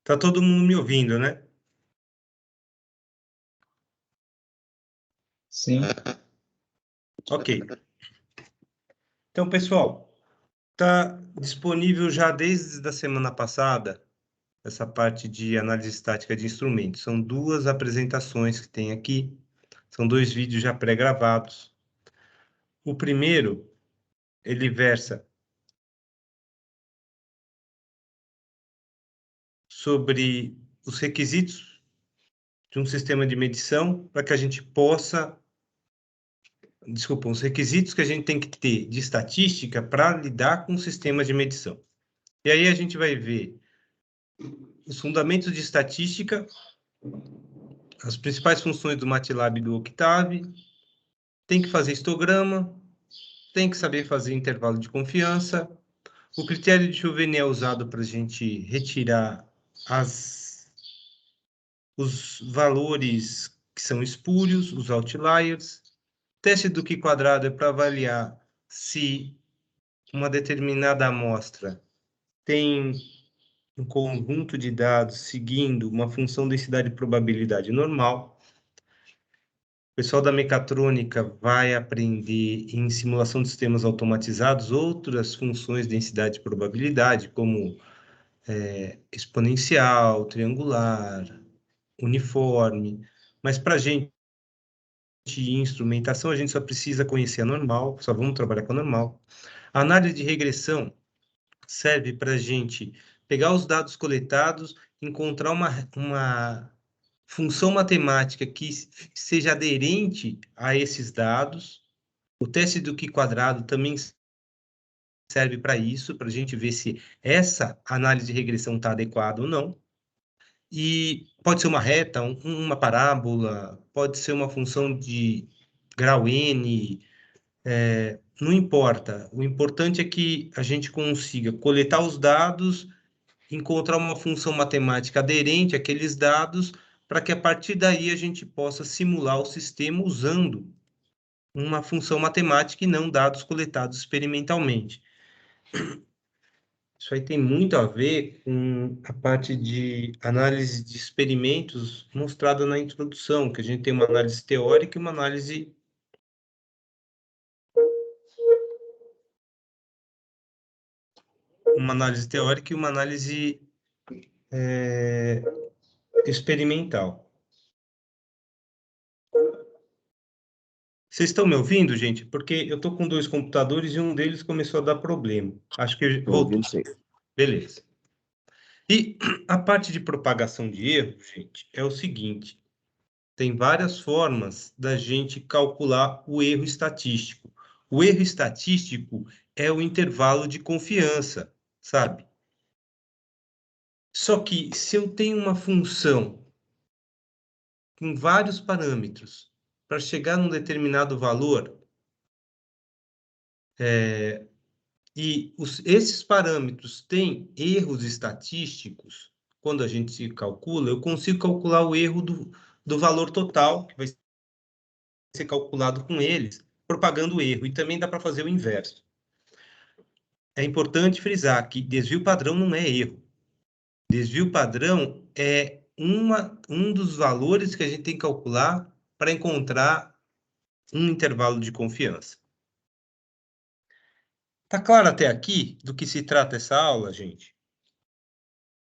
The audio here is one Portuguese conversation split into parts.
Tá todo mundo me ouvindo, né? Sim. Ok. Então, pessoal, tá disponível já desde a semana passada essa parte de análise estática de instrumentos. São 2 apresentações que tem aqui. São 2 vídeos já pré-gravados. O primeiro, ele versa sobre os requisitos de um sistema de medição para que a gente possa... Desculpa, os requisitos que a gente tem que ter de estatística para lidar com sistemas de medição. E aí a gente vai ver os fundamentos de estatística, as principais funções do MATLAB e do Octave, tem que fazer histograma, tem que saber fazer intervalo de confiança. O critério de Chauvenet é usado para a gente retirar os valores que são espúrios, os outliers. Teste do Q² é para avaliar se uma determinada amostra tem um conjunto de dados seguindo uma função densidade e probabilidade normal. O pessoal da mecatrônica vai aprender em simulação de sistemas automatizados outras funções de densidade e probabilidade, como exponencial, triangular, uniforme. Mas para a gente, em instrumentação, a gente só precisa conhecer a normal, só vamos trabalhar com a normal. A análise de regressão serve para a gente pegar os dados coletados, encontrar uma função matemática que seja aderente a esses dados. O teste do Q² também serve para isso, para a gente ver se essa análise de regressão está adequada ou não. E pode ser uma reta, uma parábola, pode ser uma função de grau n, não importa. O importante é que a gente consiga coletar os dados, encontrar uma função matemática aderente àqueles dados, para que a partir daí a gente possa simular o sistema usando uma função matemática e não dados coletados experimentalmente. Isso aí tem muito a ver com a parte de análise de experimentos mostrada na introdução, que a gente tem uma análise teórica e uma análise teórica e uma análise experimental. Vocês estão me ouvindo, gente? Porque eu estou com 2 computadores e um deles começou a dar problema. Acho que Estou voltou. ouvindo, sim. Beleza. E a parte de propagação de erro, gente, é o seguinte: tem várias formas da gente calcular o erro estatístico. O erro estatístico é o intervalo de confiança, sabe? Só que se eu tenho uma função com vários parâmetros para chegar num determinado valor, e esses parâmetros têm erros estatísticos, quando a gente se calcula, eu consigo calcular o erro do valor total, que vai ser calculado com eles, propagando o erro. E também dá para fazer o inverso. É importante frisar que desvio padrão não é erro. Desvio padrão é um dos valores que a gente tem que calcular para encontrar um intervalo de confiança. Tá claro até aqui do que se trata essa aula, gente?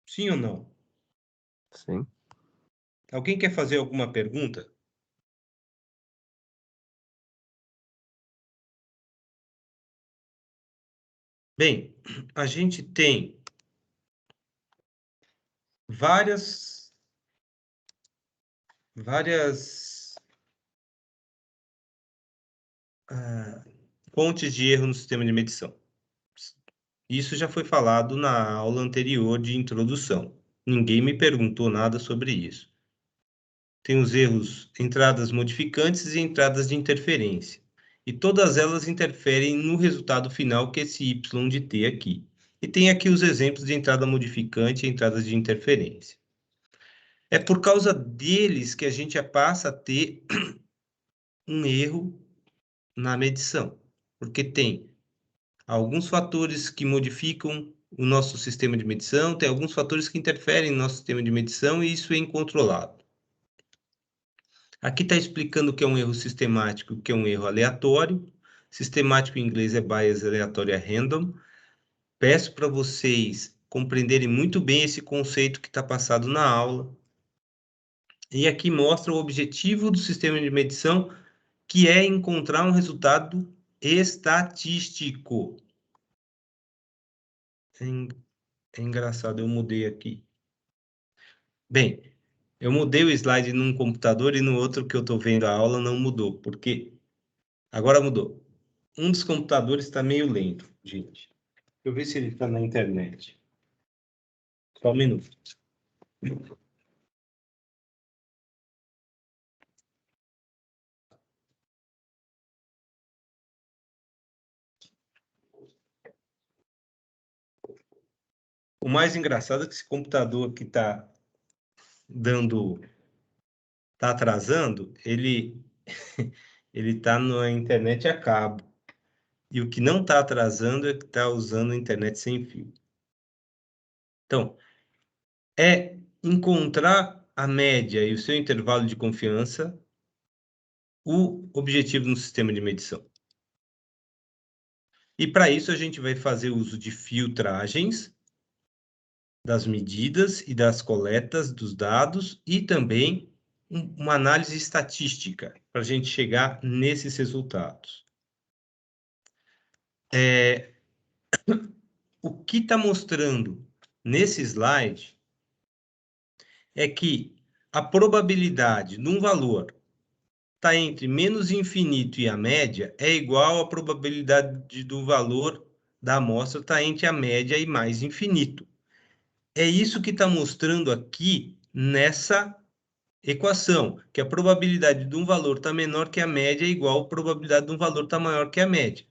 Sim ou não? Sim. Alguém quer fazer alguma pergunta? Bem, a gente tem várias fontes de erro no sistema de medição. Isso já foi falado na aula anterior de introdução. Ninguém me perguntou nada sobre isso. Tem os erros, entradas modificantes e entradas de interferência. E todas elas interferem no resultado final, que é esse y de t aqui. E tem aqui os exemplos de entrada modificante e entradas de interferência. É por causa deles que a gente passa a ter um erro na medição, porque tem alguns fatores que modificam o nosso sistema de medição, tem alguns fatores que interferem no nosso sistema de medição e isso é incontrolado. Aqui está explicando o que é um erro sistemático, o que é um erro aleatório. Sistemático em inglês é bias, aleatório é random. Peço para vocês compreenderem muito bem esse conceito que está passado na aula. E aqui mostra o objetivo do sistema de medição, que é encontrar um estatístico. É engraçado, eu mudei aqui. Bem, eu mudei o slide num computador e no outro que eu estou vendo a aula não mudou, porque agora mudou. Um dos computadores está meio lento, gente. Deixa eu ver se ele está na internet. Só um minuto. O mais engraçado é que esse computador que está atrasando, ele está na internet a cabo. E o que não está atrasando é que está usando a internet sem fio. Então, é encontrar a média e o seu intervalo de confiança o objetivo no sistema de medição. E para isso a gente vai fazer uso de filtragens das medidas e das coletas dos dados e também uma análise estatística para a gente chegar nesses resultados. O que está mostrando nesse slide é que a probabilidade de um valor está entre menos infinito e a média é igual à probabilidade do valor da amostra estar entre a média e mais infinito. É isso que está mostrando aqui nessa equação, que a probabilidade de um valor estar menor que a média é igual à probabilidade de um valor estar maior que a média.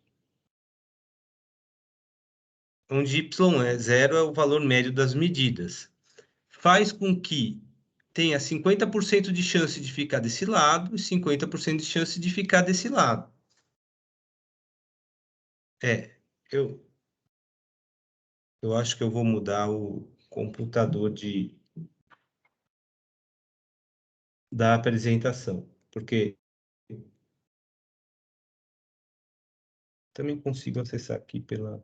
Onde y é 0 é o valor médio das medidas. Faz com que tenha 50% de chance de ficar desse lado e 50% de chance de ficar desse lado. Eu acho que eu vou mudar o computador da apresentação, porque também consigo acessar aqui pela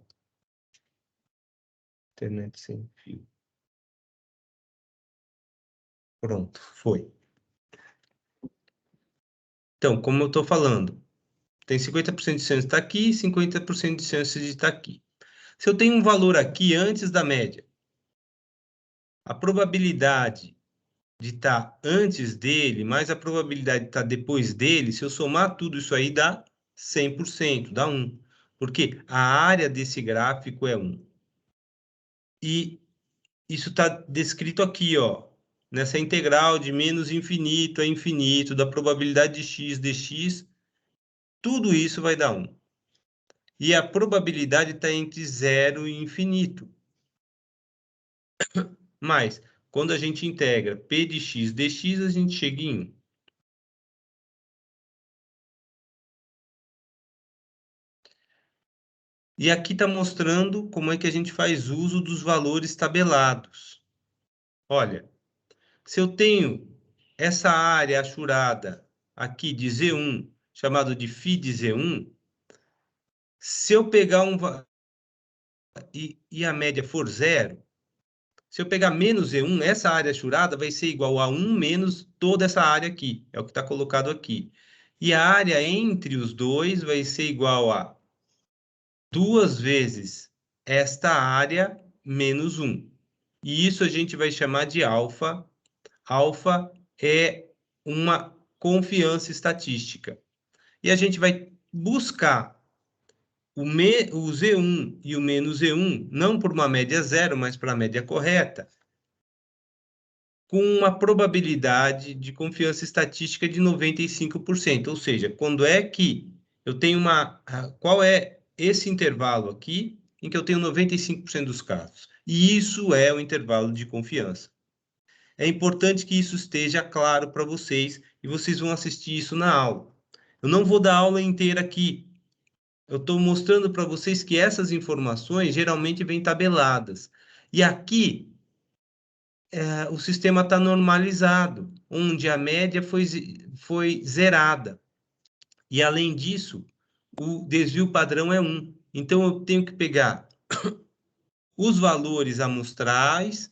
internet sem fio. Pronto, foi. Então, como eu estou falando, tem 50% de chance de estar aqui e 50% de chance de estar aqui. Se eu tenho um valor aqui antes da média, a probabilidade de estar antes dele, mais a probabilidade de estar depois dele, se eu somar tudo isso aí, dá 100%, dá 1. Porque a área desse gráfico é 1. E isso está descrito aqui, ó, nessa integral de menos infinito a infinito, da probabilidade de x dx, tudo isso vai dar 1. E a probabilidade está entre 0 e infinito. Mas, quando a gente integra p de x dx, a gente chega em 1. E aqui está mostrando como é que a gente faz uso dos valores tabelados. Olha, se eu tenho essa área achurada aqui de Z1, chamado de φ de Z1, se eu pegar e a média for 0, se eu pegar menos Z1, essa área achurada vai ser igual a 1 menos toda essa área aqui, é o que está colocado aqui. E a área entre os dois vai ser igual a 2 vezes esta área menos 1. E isso a gente vai chamar de alfa. Alfa é uma confiança estatística. E a gente vai buscar o Z1 e o menos Z1, não por uma média zero, mas para a média correta, com uma probabilidade de confiança estatística de 95%. Ou seja, quando é que eu tenho qual é esse intervalo aqui em que eu tenho 95% dos casos? E isso é o intervalo de confiança. É importante que isso esteja claro para vocês e vocês vão assistir isso na aula. Eu não vou dar a aula inteira aqui, Eu estou mostrando para vocês que essas informações geralmente vêm tabeladas. E aqui, o sistema está normalizado, onde a média foi zerada. E, além disso, o desvio padrão é 1. Então, eu tenho que pegar os valores amostrais,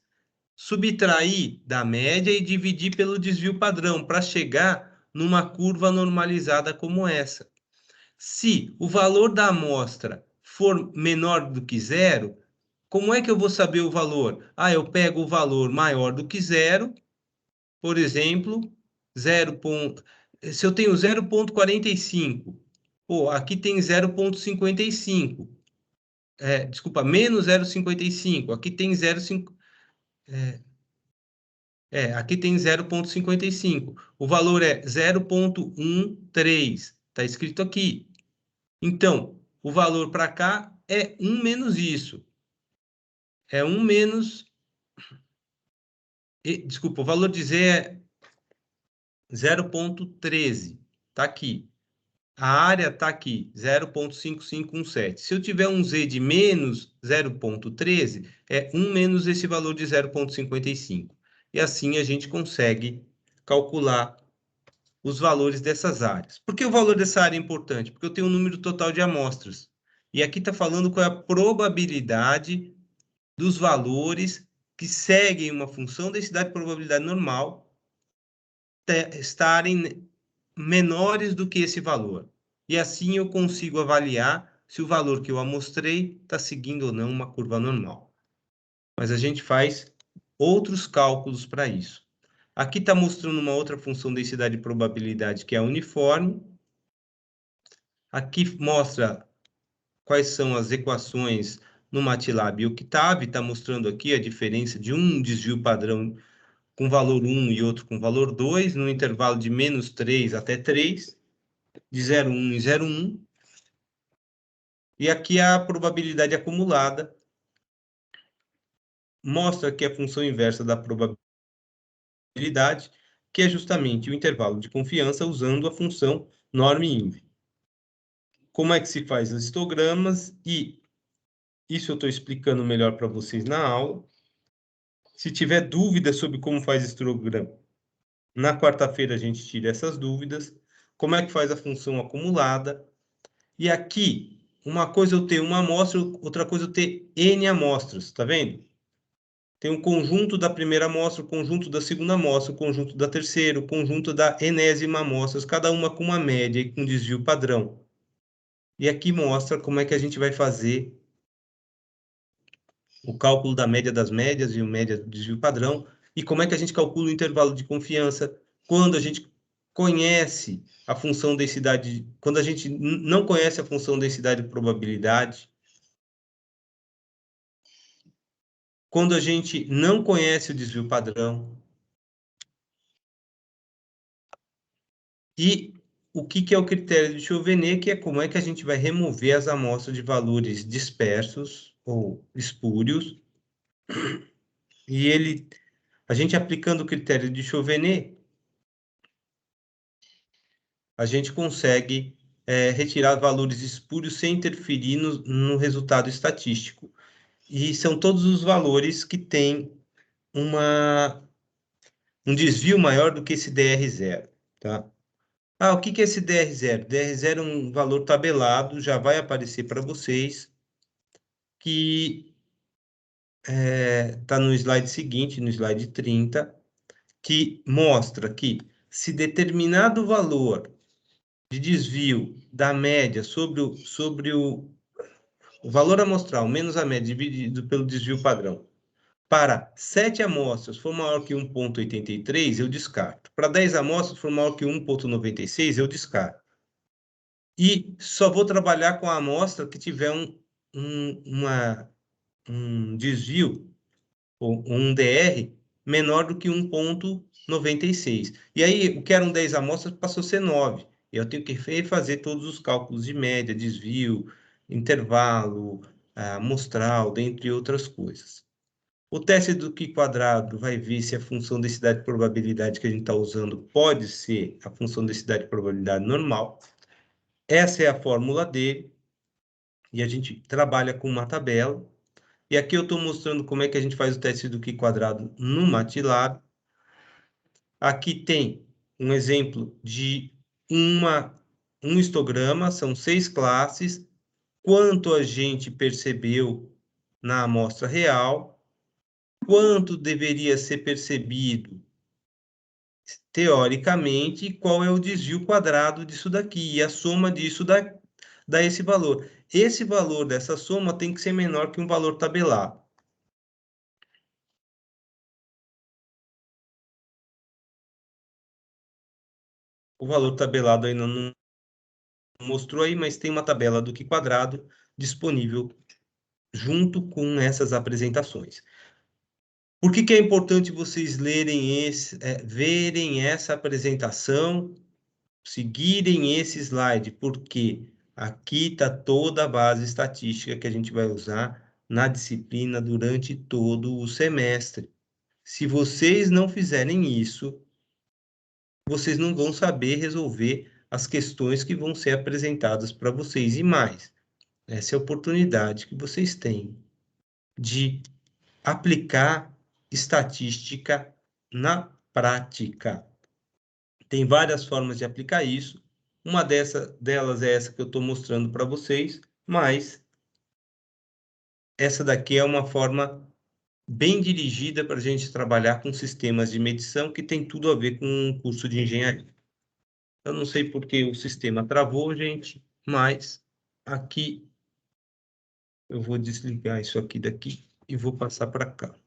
subtrair da média e dividir pelo desvio padrão, para chegar numa curva normalizada como essa. Se o valor da amostra for menor do que zero, como é que eu vou saber o valor? Eu pego o valor maior do que zero, por exemplo, 0. Se eu tenho 0,45, aqui tem 0,55. Desculpa, menos 0,55. Aqui tem 0,5. Aqui tem 0,55. O valor é 0,13. Está escrito aqui. Então, o valor para cá é 1 menos isso. É 1 menos... Desculpa, o valor de Z é 0,13. Está aqui. A área está aqui, 0,5517. Se eu tiver um Z de menos 0,13, é 1 menos esse valor de 0,55. E assim a gente consegue calcular os valores dessas áreas. Por que o valor dessa área é importante? Porque eu tenho um número total de amostras. E aqui está falando qual é a probabilidade dos valores que seguem uma função densidade de probabilidade normal estarem menores do que esse valor. E assim eu consigo avaliar se o valor que eu amostrei está seguindo ou não uma curva normal. Mas a gente faz outros cálculos para isso. Aqui está mostrando uma outra função densidade de probabilidade, que é a uniforme. Aqui mostra quais são as equações no MATLAB e Octave. Está mostrando aqui a diferença de um desvio padrão com valor 1 e outro com valor 2, no intervalo de menos 3 até 3, de 0,1 em 0,1. E aqui a probabilidade acumulada mostra que a função inversa da probabilidade, que é justamente o intervalo de confiança usando a função norm-inv. Como é que se faz os histogramas? E isso eu estou explicando melhor para vocês na aula. Se tiver dúvida sobre como faz histograma, na quarta-feira a gente tira essas dúvidas. Como é que faz a função acumulada? E aqui, uma coisa eu ter uma amostra, outra coisa eu ter N amostras, tá vendo? Tem um conjunto da primeira amostra, o conjunto da segunda amostra, o conjunto da terceira, o conjunto da enésima amostra, cada uma com uma média e com desvio padrão. E aqui mostra como é que a gente vai fazer o cálculo da média das médias e o média do desvio padrão, e como é que a gente calcula o intervalo de confiança quando a gente conhece a função densidade, quando a gente não conhece a função densidade de probabilidade, quando a gente não conhece o desvio padrão. E o que é o critério de Chauvenet, que é como é que a gente vai remover as amostras de valores dispersos ou espúrios. E a gente aplicando o critério de Chauvenet, a gente consegue retirar valores espúrios sem interferir no resultado estatístico. E são todos os valores que têm um desvio maior do que esse DR0, tá? O que é esse DR0? DR0 é um valor tabelado, já vai aparecer para vocês, que está no slide seguinte, no slide 30, que mostra que se determinado valor de desvio da média sobre o valor amostral menos a média dividido pelo desvio padrão para 7 amostras for maior que 1,83, eu descarto. Para 10 amostras for maior que 1,96, eu descarto. E só vou trabalhar com a amostra que tiver um desvio, ou um DR, menor do que 1,96. E aí, o que eram 10 amostras passou a ser 9. Eu tenho que refazer todos os cálculos de média, desvio, intervalo, amostral, dentre outras coisas. O teste do Q quadrado vai ver se a função densidade de probabilidade que a gente está usando pode ser a função densidade de probabilidade normal. Essa é a fórmula dele. e a gente trabalha com uma tabela. E aqui eu estou mostrando como é que a gente faz o teste do Q quadrado no MATLAB. Aqui tem um exemplo de um histograma, são 6 classes, quanto a gente percebeu na amostra real, quanto deveria ser percebido teoricamente, e qual é o desvio quadrado disso daqui, e a soma disso dá esse valor. Esse valor dessa soma tem que ser menor que um valor tabelado. O valor tabelado ainda não mostrou aí, mas tem uma tabela do Q quadrado disponível junto com essas apresentações. Por que que é importante vocês lerem verem essa apresentação, seguirem esse slide? Porque aqui está toda a base estatística que a gente vai usar na disciplina durante todo o semestre. Se vocês não fizerem isso, vocês não vão saber resolver as questões que vão ser apresentadas para vocês. E mais, essa é a oportunidade que vocês têm de aplicar estatística na prática. Tem várias formas de aplicar isso. Uma delas é essa que eu estou mostrando para vocês, mas essa daqui é uma forma bem dirigida para a gente trabalhar com sistemas de medição que tem tudo a ver com um curso de engenharia. Eu não sei por que o sistema travou, gente, mas aqui eu vou desligar isso aqui daqui e vou passar para cá.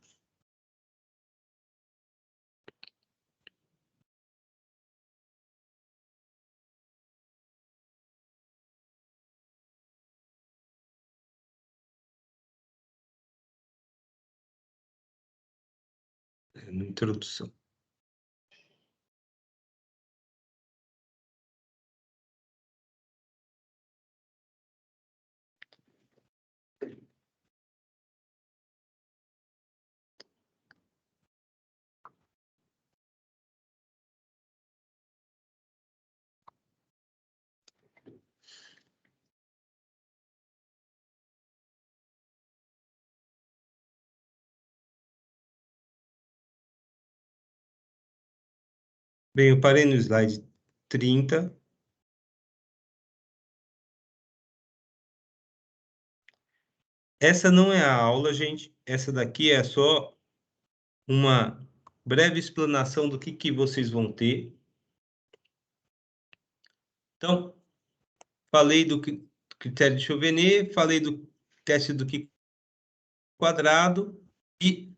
Na introdução. Bem, eu parei no slide 30. Essa não é a aula, gente. Essa daqui é só uma breve explanação do que vocês vão ter. Então, falei do critério de Chauvenet, falei do teste do Q quadrado e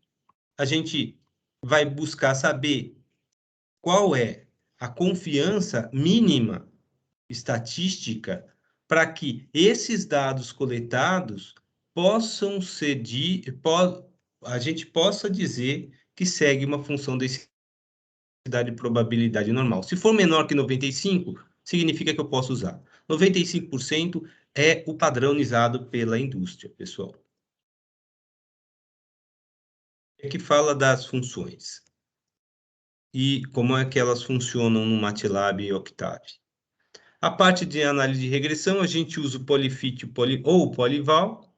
a gente vai buscar saber qual é a confiança mínima estatística para que esses dados coletados possam ser a gente possa dizer que segue uma função densidade e probabilidade normal. Se for menor que 95, significa que eu posso usar. 95% é o padronizado pela indústria, pessoal. É que fala das funções e como é que elas funcionam no MATLAB e Octave. A parte de análise de regressão, a gente usa o Polyfit ou o Polyval,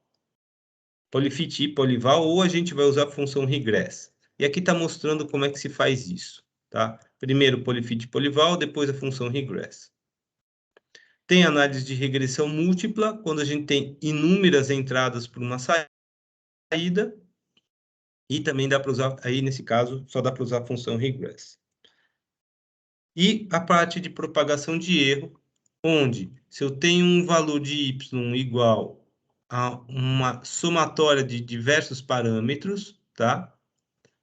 Polyfit e Polyval, ou a gente vai usar a função regress. E aqui está mostrando como é que se faz isso. Tá? Primeiro Polyfit e Polyval, depois a função regress. Tem análise de regressão múltipla, quando a gente tem inúmeras entradas por uma saída, e também dá para usar, aí nesse caso, só dá para usar a função regress. E a parte de propagação de erro, onde se eu tenho um valor de y igual a uma somatória de diversos parâmetros, tá?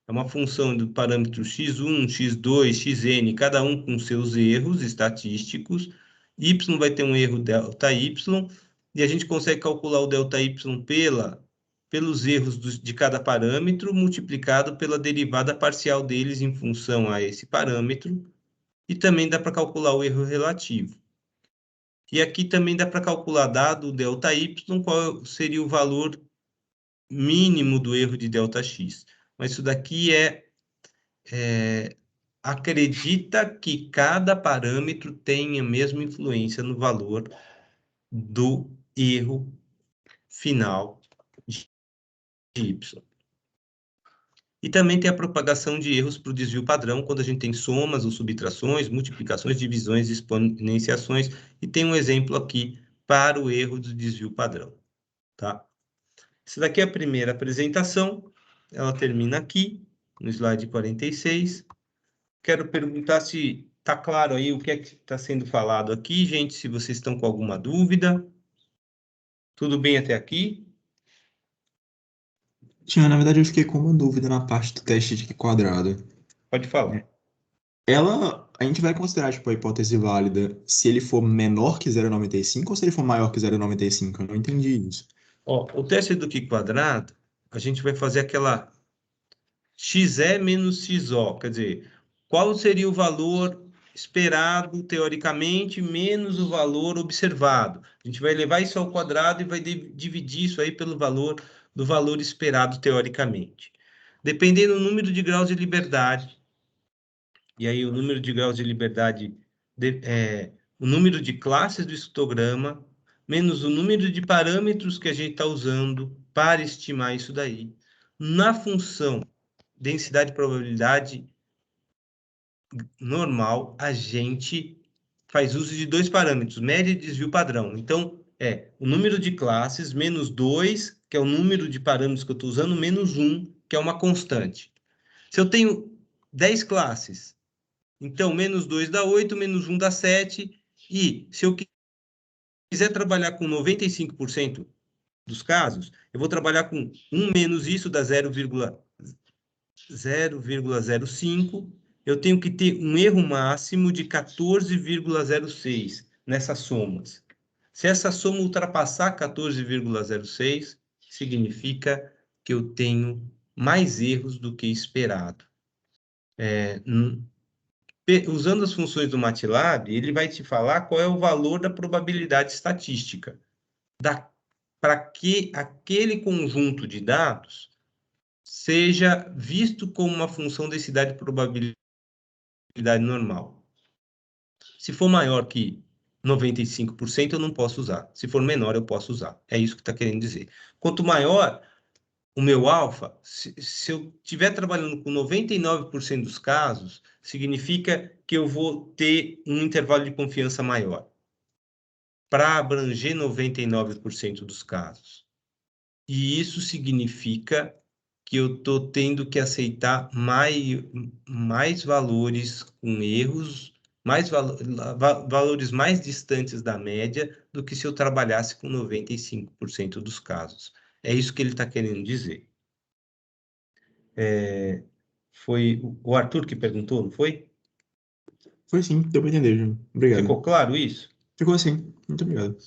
É uma função do parâmetro x1, x2, xn, cada um com seus erros estatísticos. Y vai ter um erro ΔY, e a gente consegue calcular o ΔY pelos erros de cada parâmetro, multiplicado pela derivada parcial deles em função a esse parâmetro, e também dá para calcular o erro relativo. E aqui também dá para calcular, dado o ΔY, qual seria o valor mínimo do erro de ΔX. Mas isso daqui acredita que cada parâmetro tem a mesma influência no valor do erro final de y. E também tem a propagação de erros para o desvio padrão, quando a gente tem somas ou subtrações, multiplicações, divisões, exponenciações, e tem um exemplo aqui para o erro do desvio padrão, tá? Essa daqui é a primeira apresentação, ela termina aqui, no slide 46. Quero perguntar se está claro aí o que é que está sendo falado aqui, gente, se vocês estão com alguma dúvida. Tudo bem até aqui? Tinha, na verdade, eu fiquei com uma dúvida na parte do teste de quadrado. Pode falar. A gente vai considerar, tipo, a hipótese válida se ele for menor que 0,95 ou se ele for maior que 0,95? Eu não entendi isso. Ó, o teste do Q quadrado, a gente vai fazer aquela XE menos XO, quer dizer, qual seria o valor esperado teoricamente menos o valor observado. A gente vai levar isso ao quadrado e vai dividir isso aí pelo valor do valor esperado teoricamente. Dependendo do número de graus de liberdade, e aí o número de graus de liberdade, o número de classes do histograma, menos o número de parâmetros que a gente está usando para estimar isso daí. Na função densidade e probabilidade normal, a gente faz uso de dois parâmetros, média e desvio padrão. Então, é o número de classes menos 2, que é o número de parâmetros que eu estou usando, menos 1, que é uma constante. Se eu tenho 10 classes, então menos 2 dá 8, menos 1 dá 7, e se eu quiser trabalhar com 95% dos casos, eu vou trabalhar com 1 menos isso dá 0,05, eu tenho que ter um erro máximo de 14,06 nessas somas. Se essa soma ultrapassar 14,06, significa que eu tenho mais erros do que esperado. Usando as funções do MATLAB, ele vai te falar qual é o valor da probabilidade estatística para que aquele conjunto de dados seja visto como uma função densidade e probabilidade normal. Se for maior que 95%, eu não posso usar. Se for menor, eu posso usar. É isso que está querendo dizer. Quanto maior o meu alfa, se eu estiver trabalhando com 99% dos casos, significa que eu vou ter um intervalo de confiança maior para abranger 99% dos casos. E isso significa que eu estou tendo que aceitar mais valores com erros, valores mais distantes da média do que se eu trabalhasse com 95% dos casos. É isso que ele está querendo dizer. Foi o Arthur que perguntou, não foi? Foi sim, deu pra entender, Júnior. Ficou Obrigado. claro isso? Ficou assim. Muito obrigado.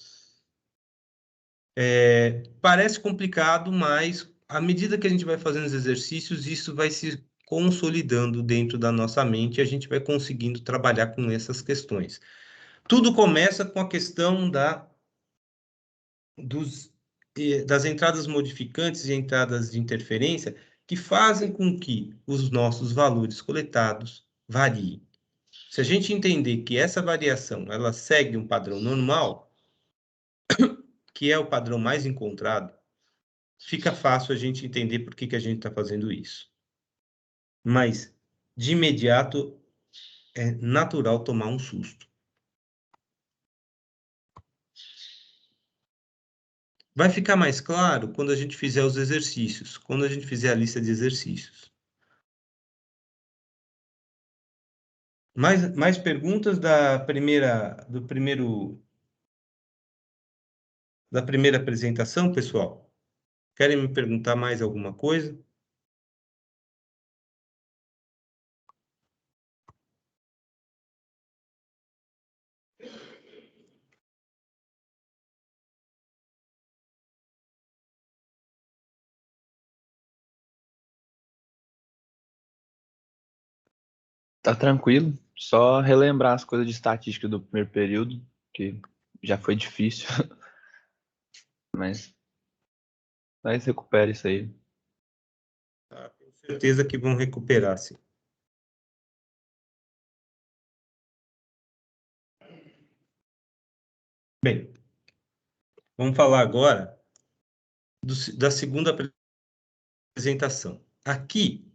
Parece complicado, mas à medida que a gente vai fazendo os exercícios, isso vai se consolidando dentro da nossa mente e a gente vai conseguindo trabalhar com essas questões. Tudo começa com a questão das entradas modificantes e entradas de interferência que fazem com que os nossos valores coletados variem. Se a gente entender que essa variação ela segue um padrão normal, que é o padrão mais encontrado, fica fácil a gente entender por que a gente está fazendo isso. Mas, de imediato, é natural tomar um susto. Vai ficar mais claro quando a gente fizer os exercícios, quando a gente fizer a lista de exercícios. Mais perguntas da primeira apresentação, pessoal? Querem me perguntar mais alguma coisa? Tá tranquilo, só relembrar as coisas de estatística do primeiro período, que já foi difícil, mas recupera isso aí. Tá, tenho certeza que vão recuperar, sim. Bem, vamos falar agora da segunda apresentação. Aqui,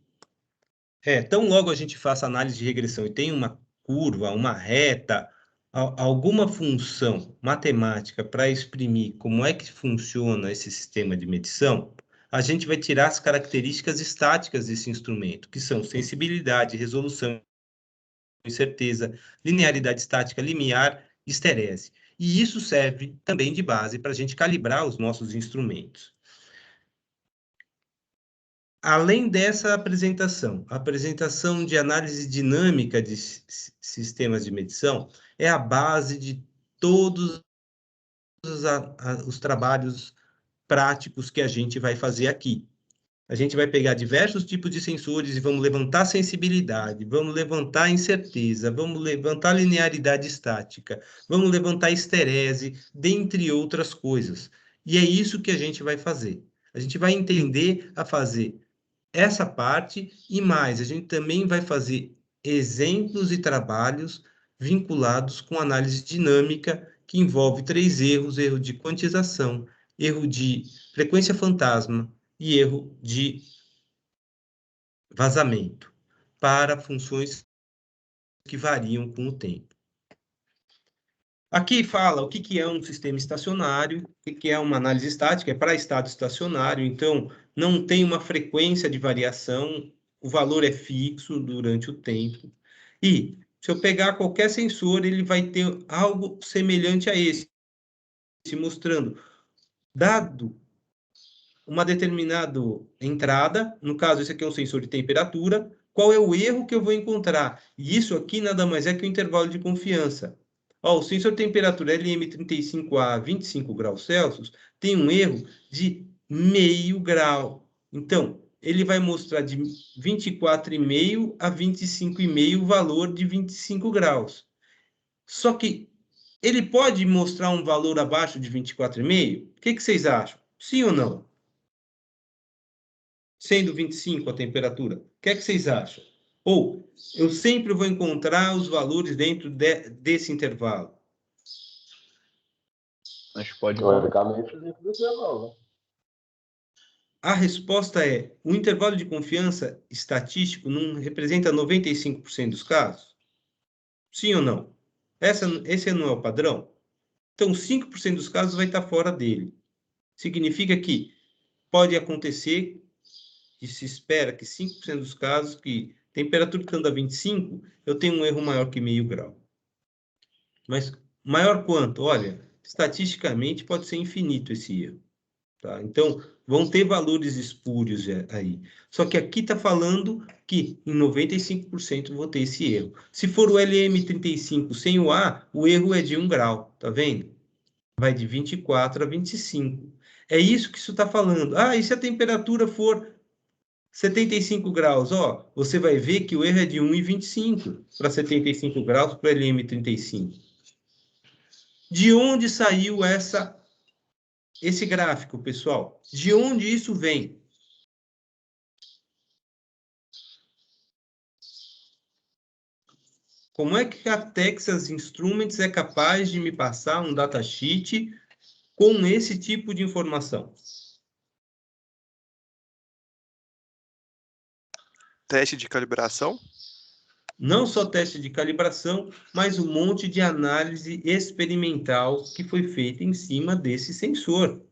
tão logo a gente faça análise de regressão e tem uma curva, uma reta, alguma função matemática para exprimir como é que funciona esse sistema de medição, a gente vai tirar as características estáticas desse instrumento, que são sensibilidade, resolução, incerteza, linearidade estática, limiar, esterese. E isso serve também de base para a gente calibrar os nossos instrumentos. Além dessa apresentação, a apresentação de análise dinâmica de sistemas de medição é a base de todos os trabalhos práticos que a gente vai fazer aqui. A gente vai pegar diversos tipos de sensores e vamos levantar sensibilidade, vamos levantar incerteza, vamos levantar linearidade estática, vamos levantar esterese, dentre outras coisas. E é isso que a gente vai fazer. A gente vai entender a fazer essa parte e mais. A gente também vai fazer exemplos e trabalhos vinculados com análise dinâmica, que envolve 3 erros: erro de quantização, erro de frequência fantasma e erro de vazamento, para funções que variam com o tempo. Aqui fala o que é um sistema estacionário, o que é uma análise estática, é para estado estacionário, então não tem uma frequência de variação, o valor é fixo durante o tempo. E se eu pegar qualquer sensor, ele vai ter algo semelhante a esse, mostrando, dado uma determinada entrada, no caso, esse aqui é um sensor de temperatura, qual é o erro que eu vou encontrar? E isso aqui nada mais é que o intervalo de confiança. Ó, o sensor de temperatura LM35 a 25 graus Celsius tem um erro de meio grau. Então, ele vai mostrar de 24,5 a 25,5 o valor de 25 graus. Só que ele pode mostrar um valor abaixo de 24,5? O que vocês acham? Sim ou não? Sendo 25 a temperatura, o que é que vocês acham? Ou eu sempre vou encontrar os valores dentro desse intervalo? Acho que pode. Teoricamente, dentro do intervalo, né? A resposta é: o intervalo de confiança estatístico não representa 95% dos casos? Sim ou não? Esse não é o padrão? Então, 5% dos casos vai estar fora dele. Significa que pode acontecer, e se espera que 5% dos casos, que temperatura estando a 25, eu tenho um erro maior que meio grau. Mas maior quanto? Olha, estatisticamente pode ser infinito esse erro. Tá? Então, vão ter valores espúrios aí. Só que aqui está falando que em 95% vou ter esse erro. Se for o LM35 sem o A, o erro é de 1 grau, tá vendo? Vai de 24 a 25. É isso que isso está falando. Ah, e se a temperatura for 75 graus? Ó, você vai ver que o erro é de 1,25 para 75 graus para o LM35. De onde saiu esse gráfico, pessoal? De onde isso vem? Como é que a Texas Instruments é capaz de me passar um datasheet com esse tipo de informação? Teste de calibração? Não só teste de calibração, mas um monte de análise experimental que foi feita em cima desse sensor.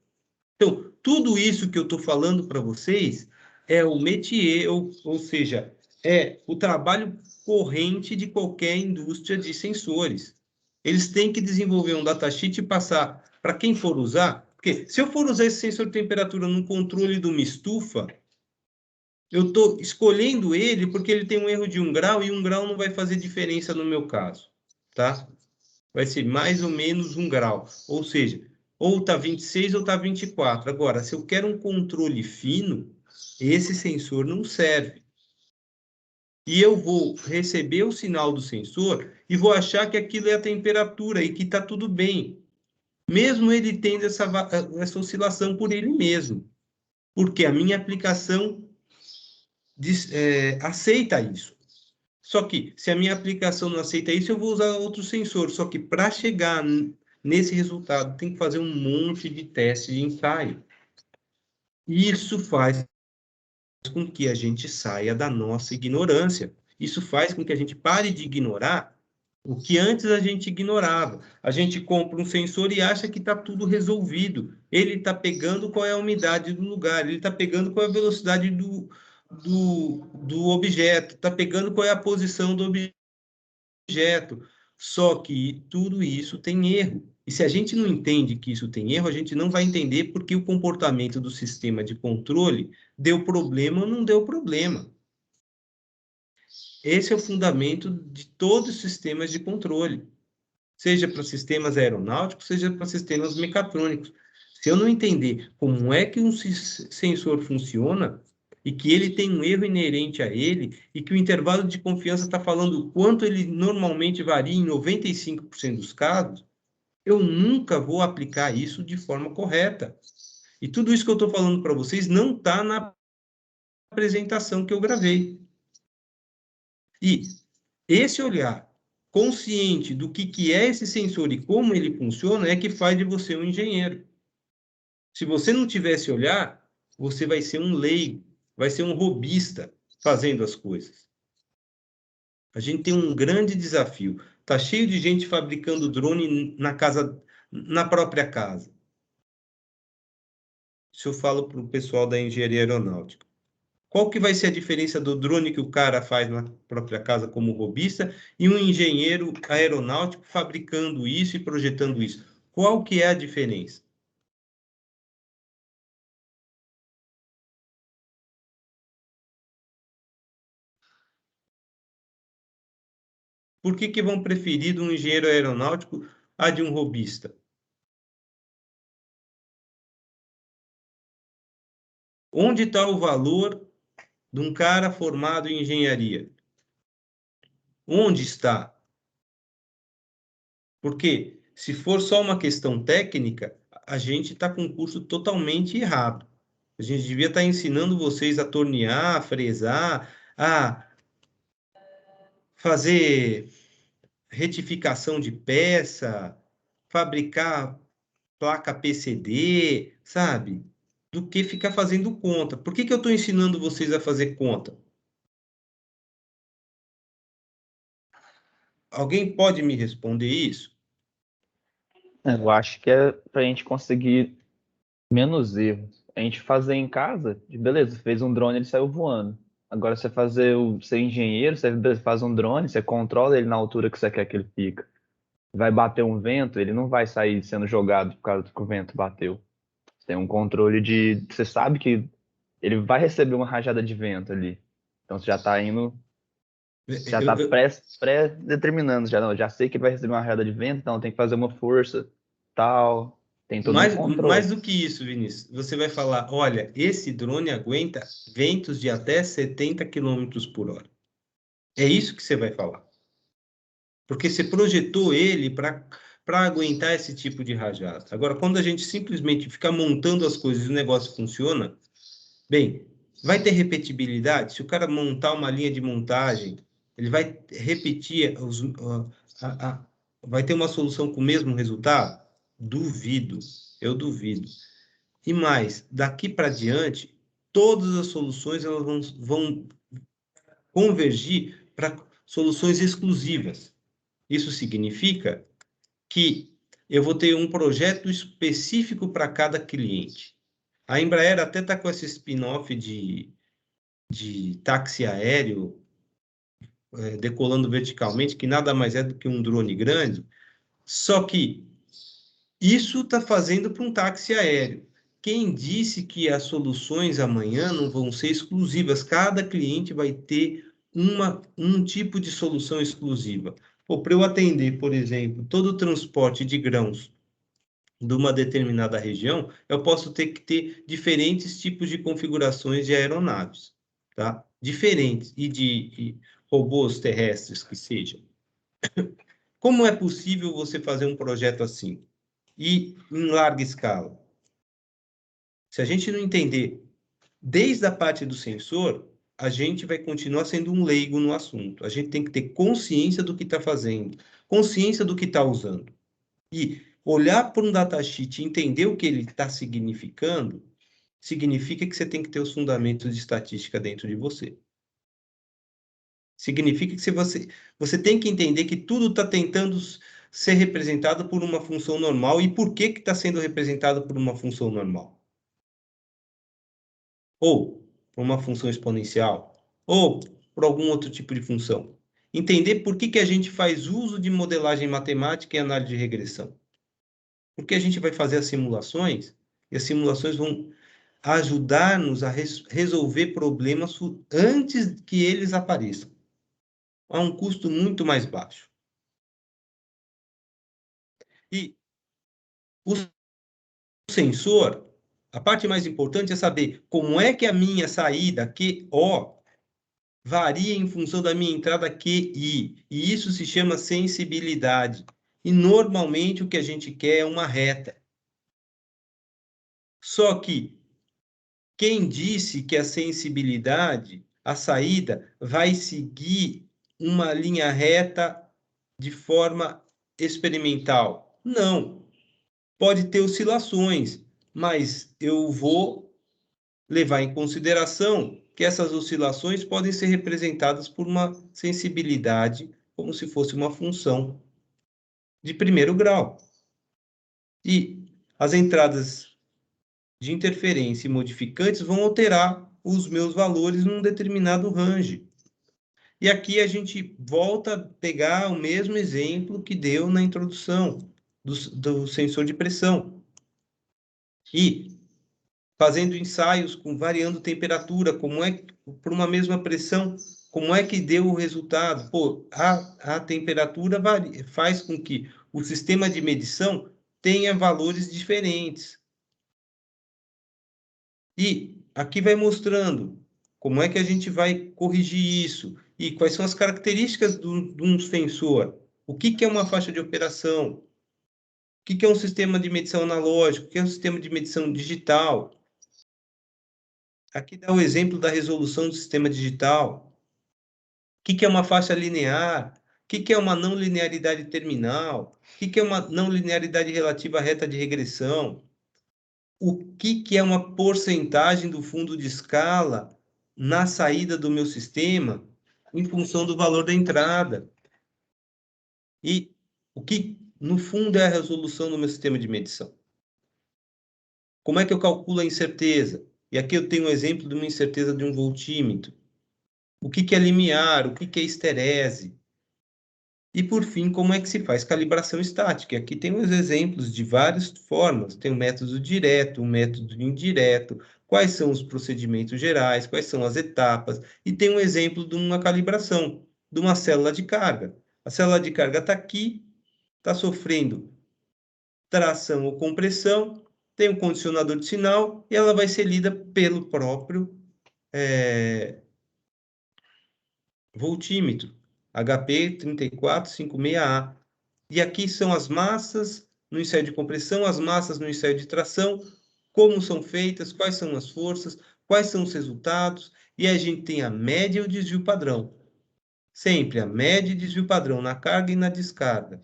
Então, tudo isso que eu estou falando para vocês é o métier, ou seja, é o trabalho corrente de qualquer indústria de sensores. Eles têm que desenvolver um datasheet e passar para quem for usar, porque se eu for usar esse sensor de temperatura no controle de uma estufa, eu estou escolhendo ele porque ele tem um erro de 1 grau e 1 grau não vai fazer diferença no meu caso, tá? Vai ser mais ou menos 1 grau, ou seja, ou está 26 ou está 24. Agora, se eu quero um controle fino, esse sensor não serve. E eu vou receber o sinal do sensor e vou achar que aquilo é a temperatura e que está tudo bem. Mesmo ele tendo essa oscilação por ele mesmo. Porque a minha aplicação aceita isso. Só que, se a minha aplicação não aceita isso, eu vou usar outro sensor. Só que, para chegar nesse resultado, tem que fazer um monte de testes de ensaio. Isso faz com que a gente saia da nossa ignorância. Isso faz com que a gente pare de ignorar o que antes a gente ignorava. A gente compra um sensor e acha que está tudo resolvido. Ele está pegando qual é a umidade do lugar, ele está pegando qual é a velocidade do objeto, está pegando qual é a posição do objeto. Só que tudo isso tem erro. E se a gente não entende que isso tem erro, a gente não vai entender porque o comportamento do sistema de controle deu problema ou não deu problema. Esse é o fundamento de todos os sistemas de controle, seja para sistemas aeronáuticos, seja para sistemas mecatrônicos. Se eu não entender como é que um sensor funciona e que ele tem um erro inerente a ele e que o intervalo de confiança está falando o quanto ele normalmente varia em 95% dos casos, eu nunca vou aplicar isso de forma correta. E tudo isso que eu estou falando para vocês não está na apresentação que eu gravei. E esse olhar consciente do que é esse sensor e como ele funciona é que faz de você um engenheiro. Se você não tiver esse olhar, você vai ser um leigo, vai ser um robista fazendo as coisas. A gente tem um grande desafio. Está cheio de gente fabricando drone na própria casa. Isso eu falo para o pessoal da engenharia aeronáutica. Qual que vai ser a diferença do drone que o cara faz na própria casa como robista e um engenheiro aeronáutico fabricando isso e projetando isso? Qual que é a diferença? Por que vão preferir de um engenheiro aeronáutico a de um robista? Onde está o valor de um cara formado em engenharia? Onde está? Porque se for só uma questão técnica, a gente está com um curso totalmente errado. A gente devia estar ensinando vocês a tornear, a fresar, a fazer retificação de peça, fabricar placa PCD, sabe? Do que ficar fazendo conta. Por que eu estou ensinando vocês a fazer conta? Alguém pode me responder isso? Eu acho que é para a gente conseguir menos erros. A gente fazer em casa, beleza, fez um drone, ele saiu voando. Agora você ser engenheiro, você faz um drone, você controla ele na altura que você quer que ele fica. Vai bater um vento, ele não vai sair sendo jogado por causa que o vento bateu. Você tem um controle você sabe que ele vai receber uma rajada de vento ali. Então você já está indo, já está pré-determinando, já sei que ele vai receber uma rajada de vento, então tem que fazer uma força, tal. Tem todo um controle. Mais do que isso, Vinícius, você vai falar, olha, esse drone aguenta ventos de até 70 km por hora. É isso que você vai falar. Porque você projetou ele para aguentar esse tipo de rajada. Agora, quando a gente simplesmente fica montando as coisas e o negócio funciona, bem, vai ter repetibilidade? Se o cara montar uma linha de montagem, ele vai repetir, vai ter uma solução com o mesmo resultado? Duvido, eu duvido. E mais, daqui para diante, todas as soluções elas vão convergir para soluções exclusivas. Isso significa que eu vou ter um projeto específico para cada cliente. A Embraer até está com esse spin-off de táxi aéreo decolando verticalmente, que nada mais é do que um drone grande, só que isso está fazendo para um táxi aéreo. Quem disse que as soluções amanhã não vão ser exclusivas? Cada cliente vai ter um tipo de solução exclusiva. Para eu atender, por exemplo, todo o transporte de grãos de uma determinada região, eu posso ter que ter diferentes tipos de configurações de aeronaves, tá? Diferentes, e de robôs terrestres que sejam. Como é possível você fazer um projeto assim? E em larga escala? Se a gente não entender desde a parte do sensor, a gente vai continuar sendo um leigo no assunto. A gente tem que ter consciência do que está fazendo, consciência do que está usando. E olhar para um datasheet e entender o que ele está significando significa que você tem que ter os fundamentos de estatística dentro de você. Significa que você tem que entender que tudo está tentando ser representado por uma função normal e por que está sendo representado por uma função normal. Ou por uma função exponencial, ou por algum outro tipo de função. Entender por que a gente faz uso de modelagem matemática e análise de regressão. Porque a gente vai fazer as simulações, e as simulações vão ajudar-nos a resolver problemas antes que eles apareçam, a um custo muito mais baixo. E o sensor, a parte mais importante é saber como é que a minha saída QO varia em função da minha entrada QI. E isso se chama sensibilidade. E normalmente o que a gente quer é uma reta. Só que quem disse que a sensibilidade, a saída, vai seguir uma linha reta de forma experimental? Não. Pode ter oscilações, mas eu vou levar em consideração que essas oscilações podem ser representadas por uma sensibilidade, como se fosse uma função de primeiro grau. E as entradas de interferência e modificantes vão alterar os meus valores num determinado range. E aqui a gente volta a pegar o mesmo exemplo que deu na introdução do sensor de pressão. E fazendo ensaios com variando temperatura, como é que, por uma mesma pressão, como é que deu o resultado? Pô, a temperatura faz com que o sistema de medição tenha valores diferentes. E aqui vai mostrando como é que a gente vai corrigir isso e quais são as características de um sensor. O que é uma faixa de operação? O que é um sistema de medição analógico? O que é um sistema de medição digital? Aqui dá o exemplo da resolução do sistema digital. O que é uma faixa linear? O que é uma não linearidade terminal? O que é uma não linearidade relativa à reta de regressão? O que é uma porcentagem do fundo de escala na saída do meu sistema em função do valor da entrada? E o que, no fundo, é a resolução do meu sistema de medição? Como é que eu calculo a incerteza? E aqui eu tenho um exemplo de uma incerteza de um voltímetro. O que é limiar? O que é esterese? E, por fim, como é que se faz calibração estática? Aqui tem os exemplos de várias formas. Tem o método direto, o método indireto, quais são os procedimentos gerais, quais são as etapas. E tem um exemplo de uma calibração, de uma célula de carga. A célula de carga está aqui, está sofrendo tração ou compressão, tem um condicionador de sinal e ela vai ser lida pelo próprio voltímetro, HP 3456A. E aqui são as massas no ensaio de compressão, as massas no ensaio de tração, como são feitas, quais são as forças, quais são os resultados, e a gente tem a média e o desvio padrão. Sempre a média e desvio padrão na carga e na descarga.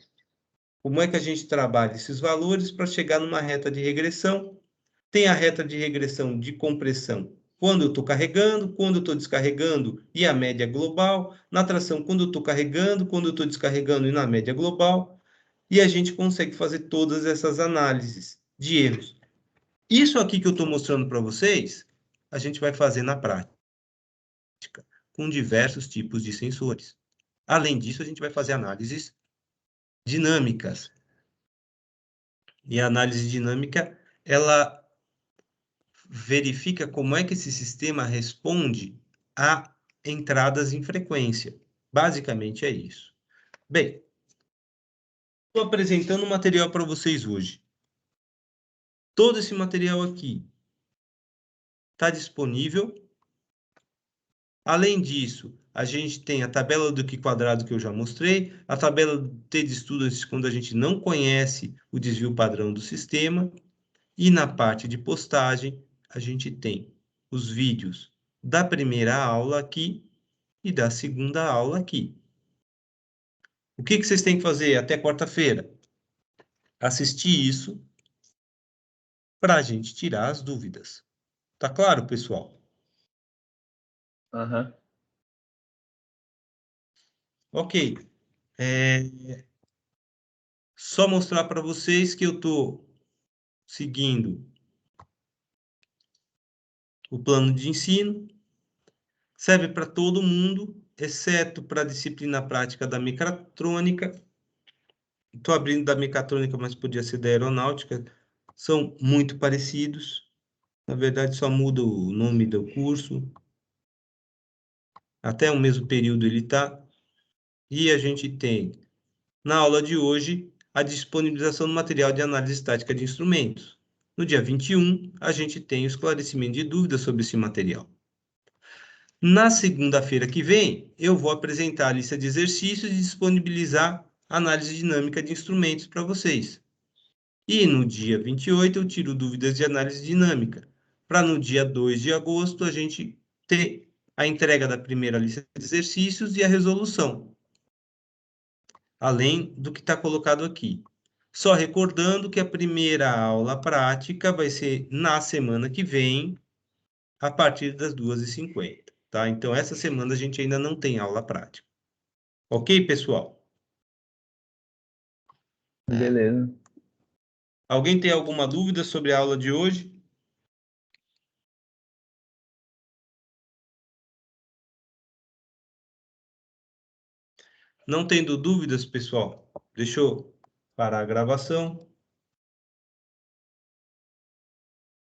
Como é que a gente trabalha esses valores para chegar numa reta de regressão? Tem a reta de regressão de compressão quando eu estou carregando, quando eu estou descarregando e a média global. Na tração, quando eu estou carregando, quando eu estou descarregando e na média global. E a gente consegue fazer todas essas análises de erros. Isso aqui que eu estou mostrando para vocês, a gente vai fazer na prática, com diversos tipos de sensores. Além disso, a gente vai fazer análises dinâmicas. E a análise dinâmica, ela verifica como é que esse sistema responde a entradas em frequência. Basicamente é isso. Bem, estou apresentando um material para vocês hoje. Todo esse material aqui está disponível. Além disso, a gente tem a tabela do Q quadrado que eu já mostrei, a tabela do T de estudo quando a gente não conhece o desvio padrão do sistema, e na parte de postagem, a gente tem os vídeos da primeira aula aqui e da segunda aula aqui. O que vocês têm que fazer até quarta-feira? Assistir isso para a gente tirar as dúvidas. Tá claro, pessoal? Aham. Ok. Só mostrar para vocês que eu estou seguindo o plano de ensino. Serve para todo mundo, exceto para a disciplina prática da mecatrônica. Estou abrindo da mecatrônica, mas podia ser da aeronáutica. São muito parecidos. Na verdade, só muda o nome do curso. Até o mesmo período ele está. E a gente tem, na aula de hoje, a disponibilização do material de análise estática de instrumentos. No dia 21, a gente tem o esclarecimento de dúvidas sobre esse material. Na segunda-feira que vem, eu vou apresentar a lista de exercícios e disponibilizar análise dinâmica de instrumentos para vocês. E no dia 28, eu tiro dúvidas de análise dinâmica, para no dia 2 de agosto a gente ter a entrega da primeira lista de exercícios e a resolução, além do que está colocado aqui. Só recordando que a primeira aula prática vai ser na semana que vem, a partir das 2h50, tá? Então, essa semana a gente ainda não tem aula prática. Ok, pessoal? Beleza. Alguém tem alguma dúvida sobre a aula de hoje? Não tendo dúvidas, pessoal, deixa eu parar a gravação.